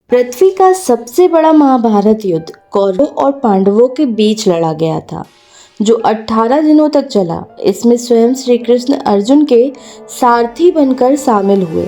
पृथ्वी का सबसे बड़ा महाभारत युद्ध कौरवों और पांडवों के बीच लड़ा गया था, जो 18 दिनों तक चला। इसमें स्वयं श्री कृष्ण अर्जुन के सारथी बनकर शामिल हुए।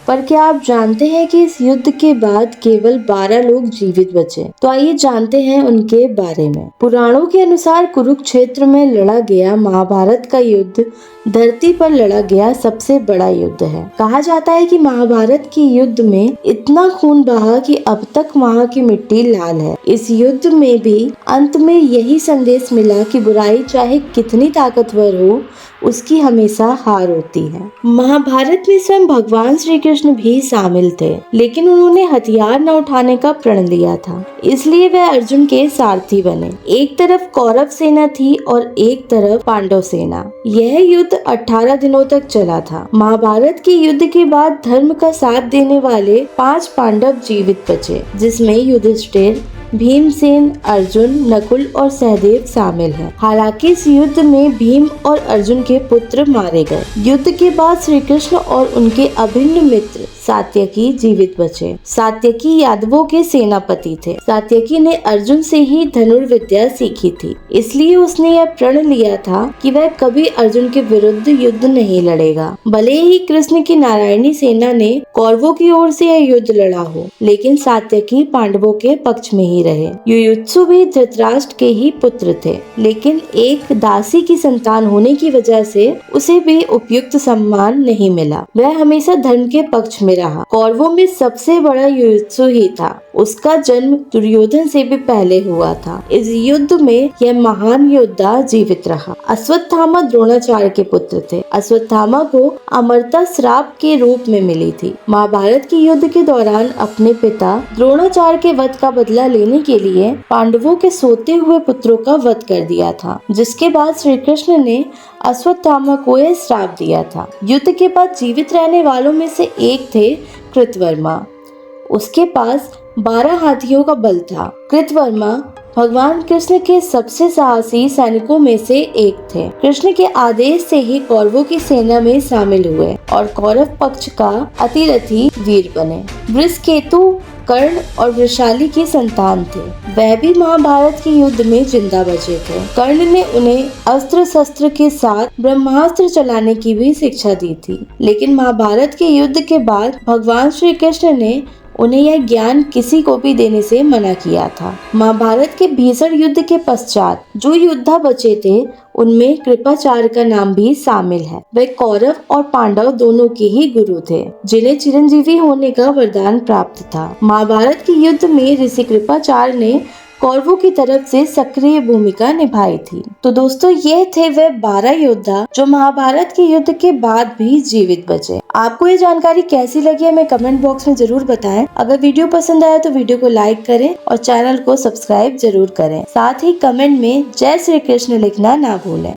पर क्या आप जानते हैं कि इस युद्ध के बाद केवल 12 लोग जीवित बचे? तो आइए जानते हैं उनके बारे में। पुराणों के अनुसार कुरुक्षेत्र में लड़ा गया महाभारत का युद्ध धरती पर लड़ा गया सबसे बड़ा युद्ध है। कहा जाता है कि महाभारत के युद्ध में इतना खून बहा कि अब तक वहाँ की मिट्टी लाल है। इस युद्ध में भी अंत में यही संदेश मिला कि बुराई चाहे कितनी ताकतवर हो, उसकी हमेशा हार होती है। महाभारत में स्वयं भगवान श्री कृष्ण भी शामिल थे, लेकिन उन्होंने हथियार न उठाने का प्रण लिया था, इसलिए वह अर्जुन के सारथी बने। एक तरफ कौरव सेना थी और एक तरफ पांडव सेना। यह युद्ध 18 दिनों तक चला था। महाभारत के युद्ध के बाद धर्म का साथ देने वाले 5 पांडव जीवित बचे, जिसमें युधिष्ठिर, भीमसेन, अर्जुन, नकुल और सहदेव शामिल हैं। हालांकि इस युद्ध में भीम और अर्जुन के पुत्र मारे गए। युद्ध के बाद श्री कृष्ण और उनके अभिन्न मित्र सात्यकी जीवित बचे। सात्यकी यादवों के सेनापति थे। सात्यकी ने अर्जुन से ही धनुर्विद्या सीखी थी, इसलिए उसने यह प्रण लिया था कि वह कभी अर्जुन के विरुद्ध युद्ध नहीं लड़ेगा। भले ही कृष्ण की नारायणी सेना ने कौरवों की ओर से यह युद्ध लड़ा हो, लेकिन सात्यकी पांडवों के पक्ष में ही रहे। युयुत्सु भी धृतराष्ट्र के ही पुत्र थे, लेकिन एक दासी की संतान होने की वजह से उसे भी उपयुक्त सम्मान नहीं मिला। वह हमेशा धर्म के पक्ष में रहा। कौरवों में सबसे बड़ा युयुत्सु ही था। उसका जन्म दुर्योधन से भी पहले हुआ था। इस युद्ध में यह महान योद्धा जीवित रहा। अश्वत्थामा द्रोणाचार्य के पुत्र थे। अश्वत्थामा को अमरता श्राप के रूप में मिली थी। महाभारत के युद्ध के दौरान अपने पिता द्रोणाचार्य के वध का बदला लेने के लिए पांडवों के सोते हुए पुत्रों का वध कर दिया था, जिसके बाद श्री कृष्ण ने अश्वत्थामा को यह श्राप दिया था। युद्ध के बाद जीवित रहने वालों में से एक थे कृतवर्मा। उसके पास 12 हाथियों का बल था। कृतवर्मा भगवान कृष्ण के सबसे साहसी सैनिकों में से एक थे। कृष्ण के आदेश से ही कौरवों की सेना में शामिल हुए और कौरव पक्ष का अतिरथी वीर बने। वृषकेतु कर्ण और वृषाली की संतान थे। वह भी महाभारत के युद्ध में जिंदा बचे थे। कर्ण ने उन्हें अस्त्र शस्त्र के साथ ब्रह्मास्त्र चलाने की भी शिक्षा दी थी, लेकिन महाभारत के युद्ध के बाद भगवान श्री कृष्ण ने उन्हें यह ज्ञान किसी को भी देने से मना किया था। महाभारत के भीषण युद्ध के पश्चात जो योद्धा बचे थे, उनमें कृपाचार्य का नाम भी शामिल है। वे कौरव और पांडव दोनों के ही गुरु थे, जिन्हें चिरंजीवी होने का वरदान प्राप्त था। महाभारत के युद्ध में ऋषि कृपाचार्य ने कौरवों की तरफ से सक्रिय भूमिका निभाई थी। तो दोस्तों, ये थे वे 12 योद्धा जो महाभारत के युद्ध के बाद भी जीवित बचे। आपको ये जानकारी कैसी लगी हमें कमेंट बॉक्स में जरूर बताएं। अगर वीडियो पसंद आया तो वीडियो को लाइक करें और चैनल को सब्सक्राइब जरूर करें। साथ ही कमेंट में जय श्री कृष्ण लिखना ना भूलें।